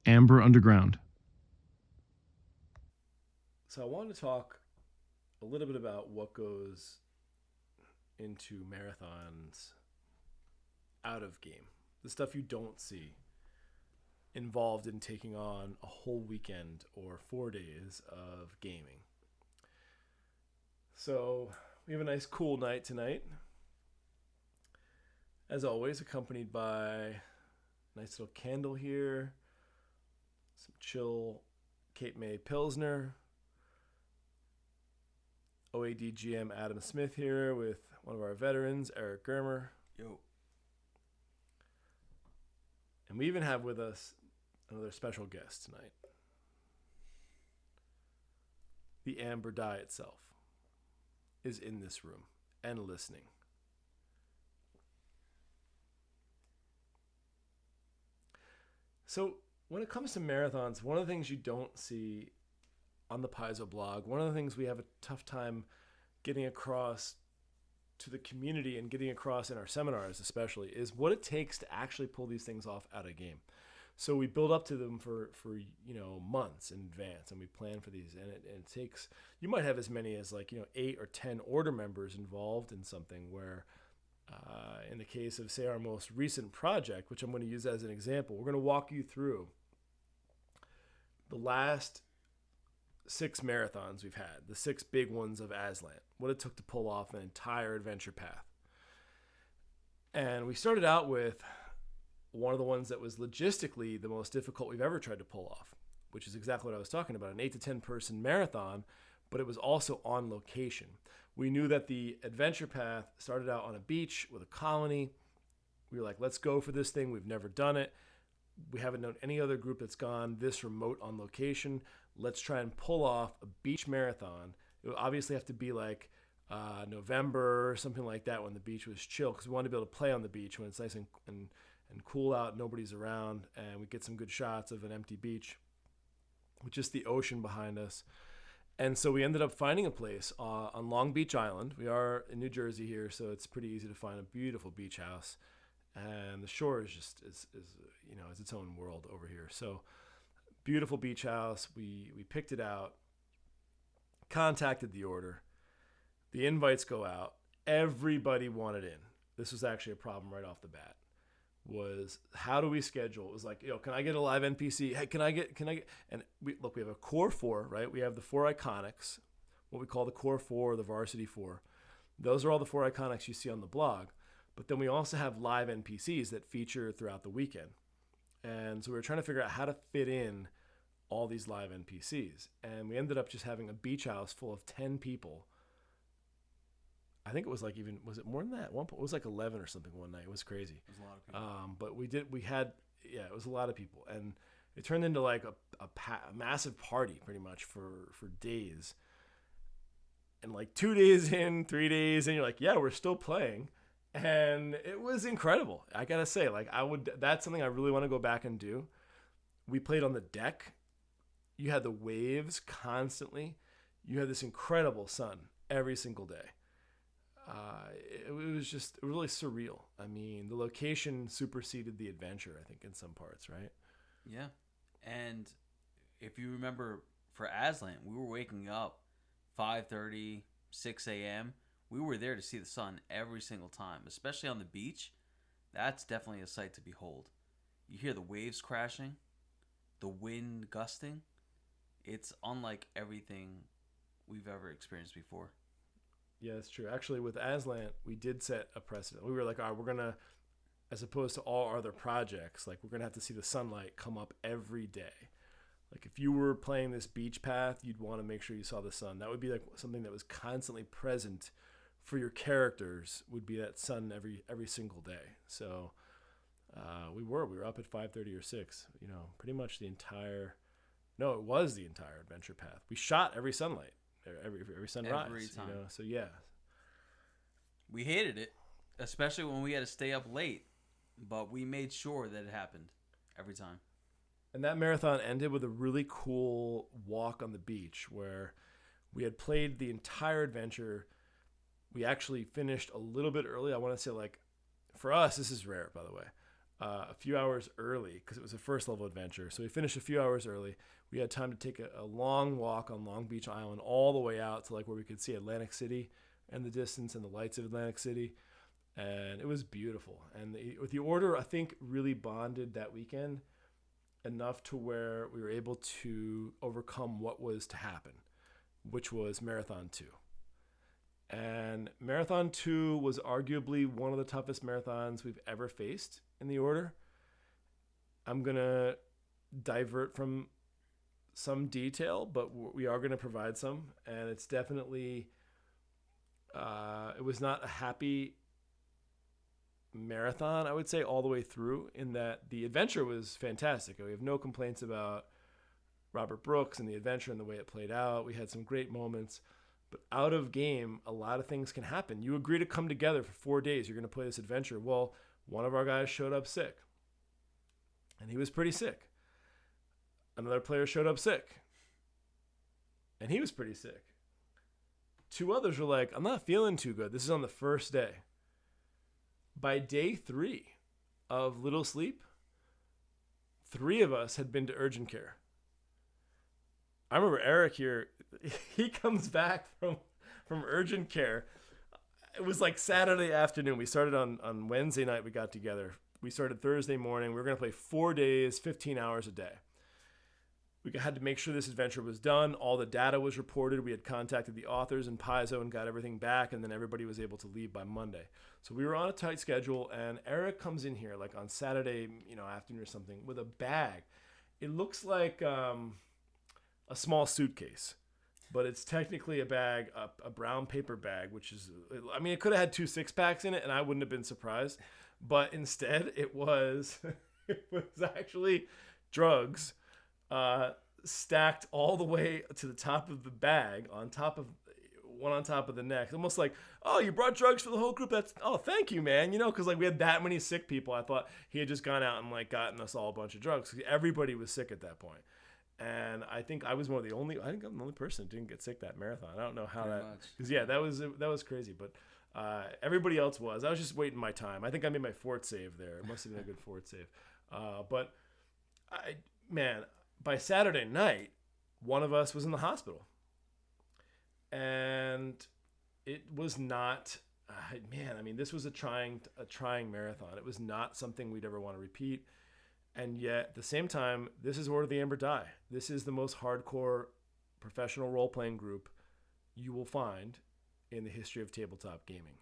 Amber Underground. So I wanted to talk a little bit about what goes into marathons out of game, the stuff you don't see involved in taking on a whole weekend or 4 days of gaming. So we have a nice cool night tonight, as always, accompanied by a nice little candle here, some chill Cape May Pilsner, OAD GM Adam Smith here with one of our veterans, Eric Germer. Yo. And we even have with us another special guest tonight. The Amber Die itself is in this room and listening. So when it comes to marathons, one of the things you don't see on the Paizo blog, one of the things we have a tough time getting across to the community and getting across in our seminars especially, is what it takes to actually pull these things off out of game. So we build up to them for months in advance, and we plan for these, and it takes, you might have as many as 8 or 10 order members involved in something where in the case of, say, our most recent project, which I'm going to use as an example, we're going to walk you through the last 6 marathons we've had, the 6 big ones of Aslan, what it took to pull off an entire adventure path. And we started out with one of the ones that was logistically the most difficult we've ever tried to pull off, which is exactly what I was talking about, an 8 to 10 person marathon, but it was also on location. We knew that the adventure path started out on a beach with a colony. We were like, let's go for this thing. We've never done it. We haven't known any other group that's gone this remote on location. Let's try and pull off a beach marathon. It would obviously have to be like November or something like that, when the beach was chill, because we wanted to be able to play on the beach when it's nice and cool out, nobody's around, and we get some good shots of an empty beach with just the ocean behind us. And so we ended up finding a place on Long Beach Island. We are in New Jersey here, so it's pretty easy to find a beautiful beach house. And the shore is just is its own world over here. So beautiful beach house. We picked it out, contacted the order. The invites go out. Everybody wanted in. This was actually a problem right off the bat. Was how do we schedule? It was like, can I get a live NPC? Hey, can I get, and we have a core 4, right? We have the 4 iconics, what we call the core 4, the varsity 4. Those are all the 4 iconics you see on the blog. But then we also have live NPCs that feature throughout the weekend. And so we were trying to figure out how to fit in all these live NPCs. And we ended up just having a beach house full of 10 people. I think it was was it more than that? At one point, it was like 11 or something one night. It was crazy. It was a lot of people. But it was a lot of people. And it turned into like a massive party pretty much for days. And like 2 days in, 3 days in, you're like, yeah, we're still playing. And it was incredible. I got to say, that's something I really want to go back and do. We played on the deck. You had the waves constantly. You had this incredible sun every single day. It was just really surreal. I mean, the location superseded the adventure, I think, in some parts, right? Yeah. And if you remember, for Aslan, we were waking up 5:30, 6 a.m. We were there to see the sun every single time, especially on the beach. That's definitely a sight to behold. You hear the waves crashing, the wind gusting. It's unlike everything we've ever experienced before. Yeah, that's true. Actually, with Aslan, we did set a precedent. We were like, all right, we're going to, as opposed to all our other projects, like we're going to have to see the sunlight come up every day. Like if you were playing this beach path, you'd want to make sure you saw the sun. That would be like something that was constantly present for your characters, would be that sun every single day. So we were up at 5:30 or 6, pretty much it was the entire adventure path. We shot every sunlight. Every sunrise, Every time. So yeah, We hated it, especially when we had to stay up late, but we made sure that it happened every time. And that marathon ended with a really cool walk on the beach where we had played the entire adventure. We actually finished a little bit early. I want to say, for us, this is rare, by the way. a few hours early because it was a first level adventure. So we finished a few hours early. We had time to take a long walk on Long Beach Island all the way out to like where we could see Atlantic City and the distance and the lights of Atlantic City. And it was beautiful. And the order, I think, really bonded that weekend enough to where we were able to overcome what was to happen, which was Marathon 2. And Marathon 2 was arguably one of the toughest marathons we've ever faced in the order. I'm going to divert from some detail, but we are going to provide some. And it's definitely, it was not a happy marathon, I would say, all the way through, in that the adventure was fantastic. We have no complaints about Robert Brooks and the adventure and the way it played out. We had some great moments, but out of game, a lot of things can happen. You agree to come together for 4 days. You're going to play this adventure. Well, one of our guys showed up sick, and he was pretty sick. Another player showed up sick, and he was pretty sick. 2 others were like, I'm not feeling too good. This is on the first day. By day 3 of Little Sleep, 3 of us had been to urgent care. I remember Eric here, he comes back from urgent care. It was like Saturday afternoon. We started on Wednesday night, we got together. We started Thursday morning. We were going to play 4 days, 15 hours a day. We had to make sure this adventure was done. All the data was reported. We had contacted the authors in Paizo and got everything back, and then everybody was able to leave by Monday. So we were on a tight schedule, and Eric comes in here like on Saturday, afternoon or something with a bag. It looks like a small suitcase, but it's technically a bag, a brown paper bag, which is, it could have had 2 6-packs in it, and I wouldn't have been surprised. But instead, it was actually drugs. Stacked all the way to the top of the bag, on top of the neck, almost like, oh, you brought drugs for the whole group. Thank you, man. Because like we had that many sick people. I thought he had just gone out and like gotten us all a bunch of drugs. Everybody was sick at that point, and I think I was I'm the only person who didn't get sick that marathon. I don't know how because that was crazy, but everybody else was. I was just waiting my time. I think I made my fort save there. It must have been a good fort save, but by Saturday night, one of us was in the hospital. And it was not, this was a trying marathon. It was not something we'd ever want to repeat. And yet, at the same time, this is Order the Amber Die. This is the most hardcore professional role-playing group you will find in the history of tabletop gaming.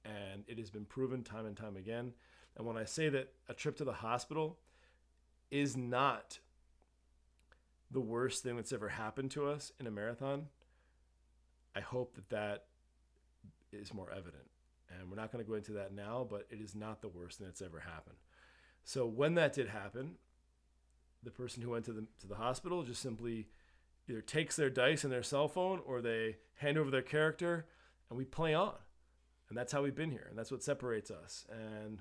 And it has been proven time and time again. And when I say that a trip to the hospital is not the worst thing that's ever happened to us in a marathon, I hope that is more evident. And we're not going to go into that now, but it is not the worst thing that's ever happened. So when that did happen, the person who went to the hospital just simply either takes their dice and their cell phone, or they hand over their character, and we play on. And that's how we've been here, and that's what separates us. And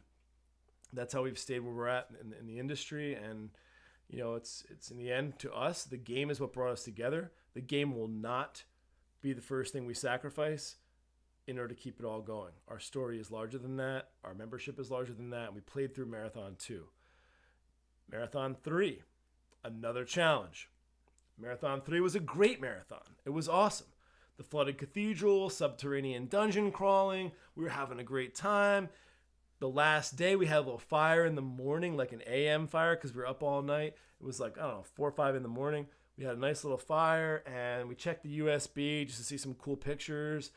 that's how we've stayed where we're at in the industry. And it's in the end, to us, the game is what brought us together. The game will not be the first thing we sacrifice in order to keep it all going. Our story is larger than that. Our membership is larger than that. And we played through Marathon 2. Marathon 3, another challenge. Marathon 3 was a great marathon. It was awesome. The flooded cathedral, subterranean dungeon crawling. We were having a great time. The last day, we had a little fire in the morning, like an AM fire, because we were up all night. It was like, 4 or 5 in the morning. We had a nice little fire, and we checked the USB just to see some cool pictures.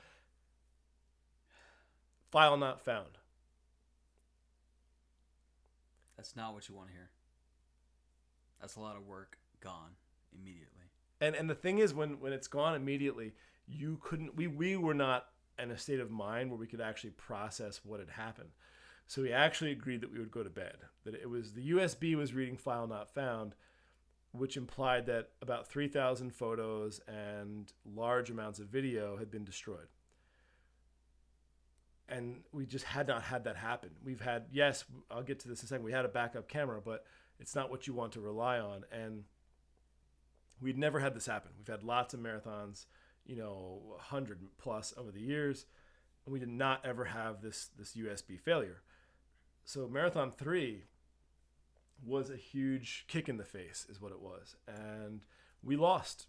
File not found. That's not what you want to hear. That's a lot of work gone immediately. And the thing is, when it's gone immediately, we were not in a state of mind where we could actually process what had happened. So we actually agreed that we would go to bed. That it was the USB was reading file not found, which implied that about 3,000 photos and large amounts of video had been destroyed. And we just had not had that happen. We've had, yes, I'll get to this in a second, we had a backup camera, but it's not what you want to rely on. And we'd never had this happen. We've had lots of marathons, 100 plus over the years, and we did not ever have this USB failure. So Marathon 3, was a huge kick in the face, is what it was. And we lost.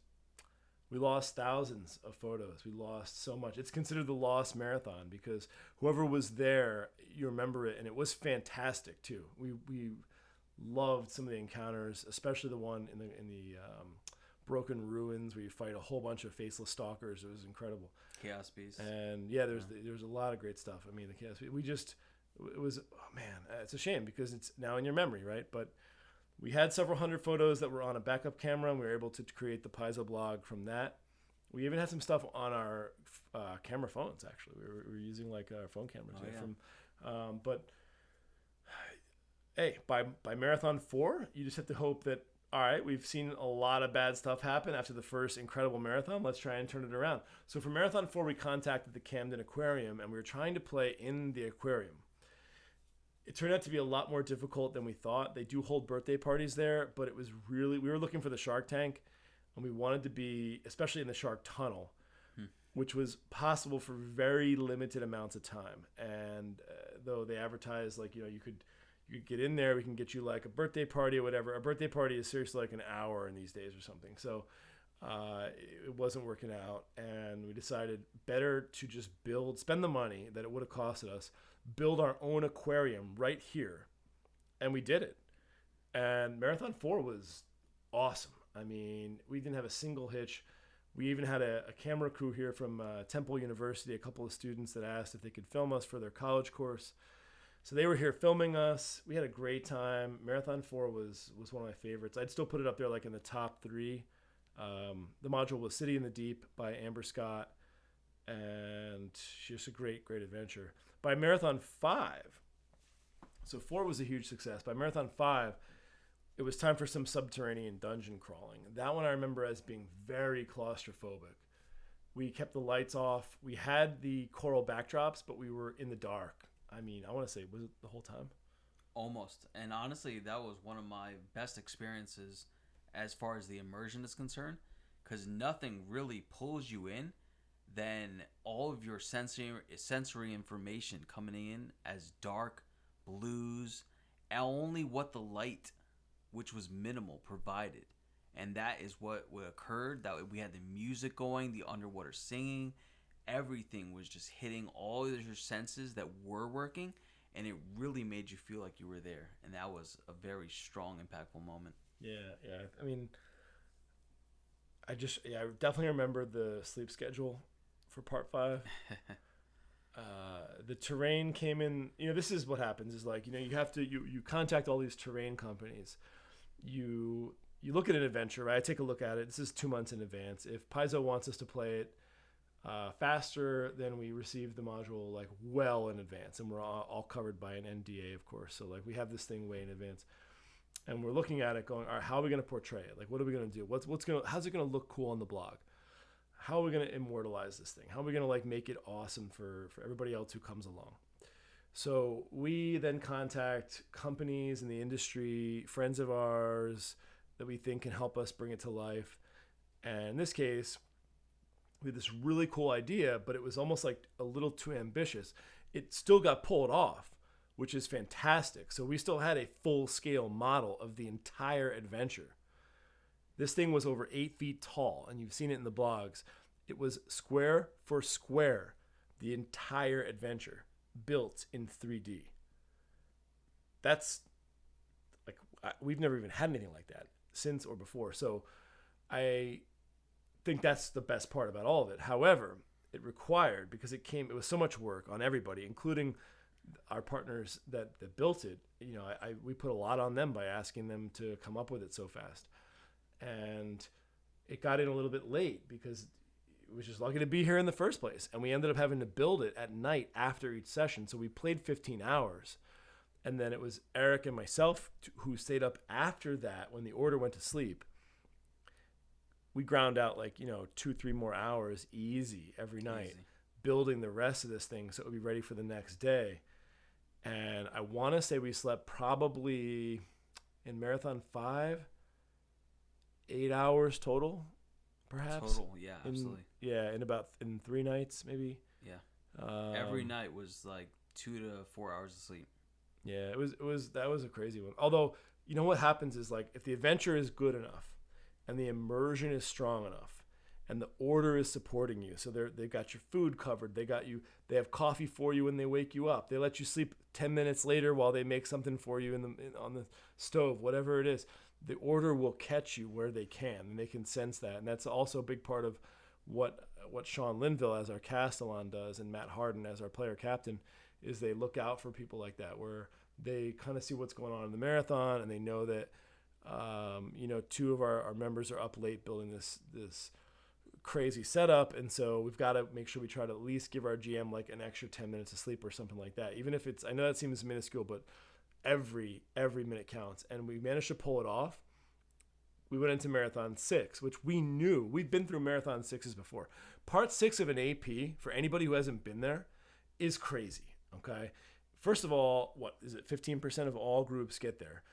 We lost thousands of photos. We lost so much. It's considered the lost marathon because whoever was there, you remember it, and it was fantastic too. We loved some of the encounters, especially the one in the broken ruins where you fight a whole bunch of faceless stalkers. It was incredible. Chaos Beast. And yeah, there's a lot of great stuff. I mean, the Chaos Beast. It was, oh man, it's a shame because it's now in your memory, right? But we had several hundred photos that were on a backup camera, and we were able to create the Paizo blog from that. We even had some stuff on our camera phones, actually. We were using like our phone cameras. But hey, by Marathon 4, you just have to hope that, all right, we've seen a lot of bad stuff happen after the first incredible marathon. Let's try and turn it around. So for Marathon 4, we contacted the Camden Aquarium, and we were trying to play in the aquarium. It turned out to be a lot more difficult than we thought. They do hold birthday parties there, but it was really, we were looking for the Shark Tank, and we wanted to be, especially in the Shark Tunnel, which was possible for very limited amounts of time. And though they advertised, like, you could get in there, we can get you like a birthday party or whatever. A birthday party is seriously like an hour in these days or something. So it wasn't working out, and we decided better to just spend the money that it would have costed us, build our own aquarium right here. And we did it. And Marathon 4 was awesome. I mean, we didn't have a single hitch. We even had a camera crew here from Temple University, a couple of students that asked if they could film us for their college course. So they were here filming us. We had a great time. Marathon 4 was one of my favorites. I'd still put it up there like in the top 3. The module was City in the Deep by Amber Scott, and just a great adventure. By Marathon 5, so 4 was a huge success. By Marathon 5, it was time for some subterranean dungeon crawling. That one I remember as being very claustrophobic. We kept the lights off. We had the coral backdrops, but we were in the dark. I mean, I want to say, was it the whole time? Almost. And honestly, that was one of my best experiences as far as the immersion is concerned, because nothing really pulls you in than all of your sensory information coming in as dark blues, and only what the light, which was minimal, provided. And that is what occurred. That we had the music going, the underwater singing, everything was just hitting all of your senses that were working, and it really made you feel like you were there. And that was a very strong, impactful moment. Yeah. I mean, I definitely remember the sleep schedule for part 5. The terrain came in. This is what happens is like, you have to, you contact all these terrain companies. You look at an adventure, right? I take a look at it. This is 2 months in advance. If Paizo wants us to play it faster, then we receive the module like well in advance, and we're all covered by an NDA, of course. So like we have this thing way in advance. And we're looking at it going, all right, how are we going to portray it? Like, what are we going to do? How's it going to look cool on the blog? How are we going to immortalize this thing? How are we going to like make it awesome for everybody else who comes along? So we then contact companies in the industry, friends of ours that we think can help us bring it to life. And in this case, we had this really cool idea, but it was almost like a little too ambitious. It still got pulled off, which is fantastic. So we still had a full-scale model of the entire adventure. This thing was over 8 feet tall, and you've seen it in the blogs. It was square for square, the entire adventure, built in 3D. That's, like, we've never even had anything like that since or before. So I think that's the best part about all of it. However, it required, because it was so much work on everybody, including our partners that built it. We put a lot on them by asking them to come up with it so fast. And it got in a little bit late because it was just lucky to be here in the first place. And we ended up having to build it at night after each session. So we played 15 hours. And then it was Eric and myself who stayed up after that when the order went to sleep. We ground out 2-3 more hours easy every night, building the rest of this thing so it would be ready for the next day. And I want to say we slept probably in Marathon 5, 8 hours total, perhaps. Total, yeah, absolutely. In 3 nights, maybe. Yeah. Every night was like 2 to 4 hours of sleep. Yeah, that was a crazy one. Although, you know what happens is like if the adventure is good enough and the immersion is strong enough and the order is supporting you. So they've got your food covered. They have coffee for you when they wake you up. They let you sleep 10 minutes later while they make something for you on the stove, whatever it is. The order will catch you where they can, and they can sense that. And that's also a big part of what Sean Linville as our Castellan does and Matt Harden as our player captain is they look out for people like that where they kind of see what's going on in the marathon and they know that two of our members are up late building this crazy setup, and so we've got to make sure we try to at least give our GM like an extra 10 minutes of sleep or something like that, even if it's, I know that seems minuscule, but every minute counts. And we managed to pull it off. We went into marathon 6, which we knew we've been through marathon 6s before. Part 6 of an AP for anybody who hasn't been there is crazy. Okay, first of all, what is it, 15% of all groups get there.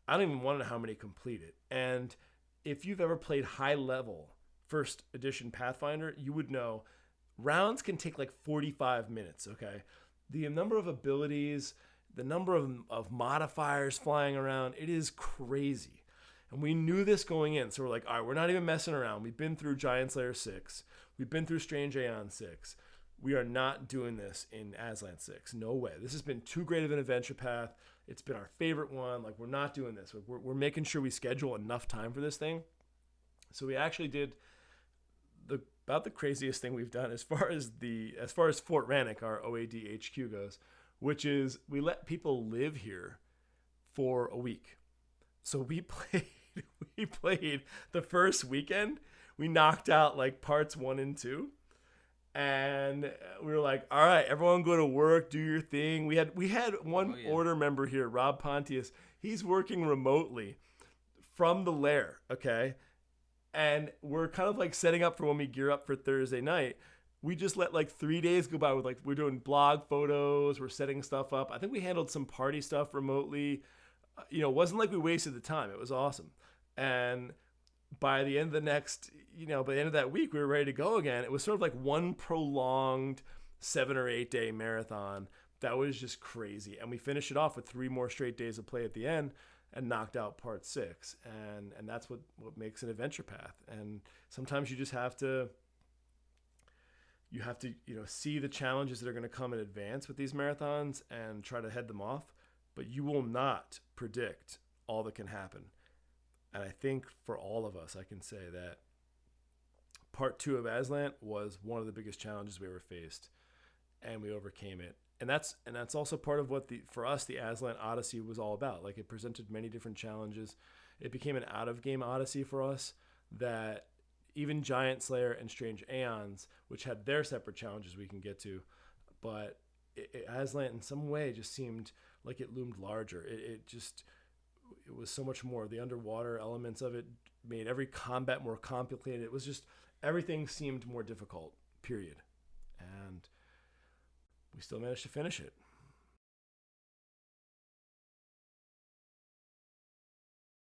I don't even want to know how many complete it. And if you've ever played high level first edition Pathfinder, you would know rounds can take like 45 minutes. Okay, the number of abilities, the number of modifiers flying around, it is crazy. And we knew this going in, so we're like, all right, we're not even messing around. We've been through Giant Slayer 6, we've been through Strange Aeon 6. We are not doing this in Aslan 6. No way. This has been too great of an adventure path. It's been our favorite one. Like, we're not doing this. We're making sure we schedule enough time for this thing. So we actually did about the craziest thing we've done as far as Fort Rannoch, our OAD HQ goes, which is we let people live here for a week. So we played the first weekend. We knocked out like parts 1 and 2. And we were like, all right, everyone go to work, do your thing. We had one order member here, Rob Pontius. He's working remotely from the lair, okay? And we're kind of like setting up for when we gear up for Thursday night. We just let like 3 days go by with like, we're doing blog photos, we're setting stuff up. I think we handled some party stuff remotely. It wasn't like we wasted the time. It was awesome. And by the end of by the end of that week, we were ready to go again. It was sort of like one prolonged 7 or 8 day marathon that was just crazy. And we finished it off with 3 more straight days of play at the end and knocked out part 6. And that's what makes an adventure path. And sometimes you just have to see the challenges that are going to come in advance with these marathons and try to head them off. But you will not predict all that can happen. And I think for all of us, I can say that part 2 of Aslan was one of the biggest challenges we ever faced, and we overcame it. And that's also part of what for us the Aslan Odyssey was all about. Like, it presented many different challenges. It became an out-of-game Odyssey for us that even Giant Slayer and Strange Aeons, which had their separate challenges we can get to, but Aslan in some way just seemed like it loomed larger. It was so much more. The underwater elements of it made every combat more complicated. It was just, everything seemed more difficult, period. And we still managed to finish it.